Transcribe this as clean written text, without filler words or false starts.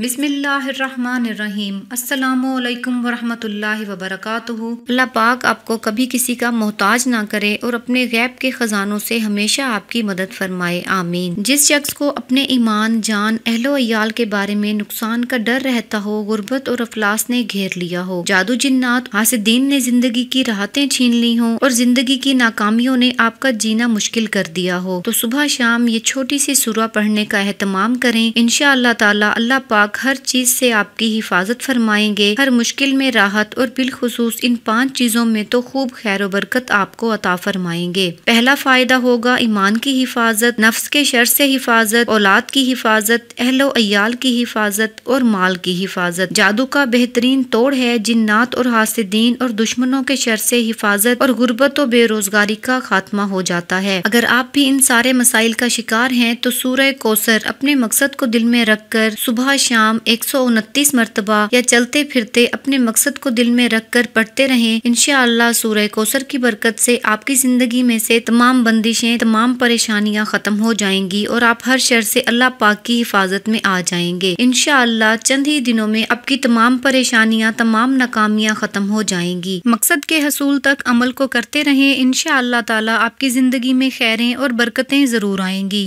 بسم اللہ الرحمن الرحیم۔ السلام علیکم ورحمۃ اللہ وبرکاتہ۔ اللہ پاک آپ کو کبھی کسی کا محتاج نہ کرے اور اپنے غیب کے خزانوں سے ہمیشہ آپ کی مدد فرمائے، آمین۔ جس شخص کو اپنے ایمان، جان، اہل و عیال کے بارے میں نقصان کا ڈر رہتا ہو، غربت اور افلاس نے گھیر لیا ہو، جادو جنات، حاسدین نے زندگی کی راحتیں چھین لی ہوں اور زندگی کی ناکامیوں نے آپ کا جینا مشکل کر دیا ہو، تو صبح شام یہ چھوٹی سی سورہ پڑھنے کا اہتمام کریں۔ انشاءاللہ تعالی اللہ پاک ہر چیز سے آپ کی حفاظت فرمائیں گے، ہر مشکل میں راحت، اور بالخصوص ان 5 چیزوں میں تو خوب خیر و برکت آپ کو عطا فرمائیں گے۔ پہلا فائدہ ہوگا ایمان کی حفاظت، نفس کے شر سے حفاظت، اولاد کی حفاظت، اہل و عیال کی حفاظت اور مال کی حفاظت۔ جادو کا بہترین توڑ ہے جنات اور حاسدین اور دشمنوں کے شر سے حفاظت، اور غربت و بے روزگاری کا خاتمہ ہو جاتا ہے۔ اگر آپ بھی ان سارے مسائل کا شکار ہیں تو سورہ کوثر اپنے مقصد کو دل میں رکھ کر صبح شام 129 مرتبہ یا چلتے پھرتے اپنے مقصد کو دل میں رکھ کر پڑھتے رہیں۔ انشاءاللہ سورہ کوثر کی برکت سے آپ کی زندگی میں سے تمام بندشیں، تمام پریشانیاں ختم ہو جائیں گی اور آپ ہر شر سے اللہ پاک کی حفاظت میں آ جائیں گے۔ انشاءاللہ چند ہی دنوں میں آپ کی تمام پریشانیاں، تمام ناکامیاں ختم ہو جائیں گی۔ مقصد کے حصول تک عمل کو کرتے رہیں، انشاءاللہ تعالی آپ کی زندگی میں خیریں اور برکتیں ضرور آئیں گی۔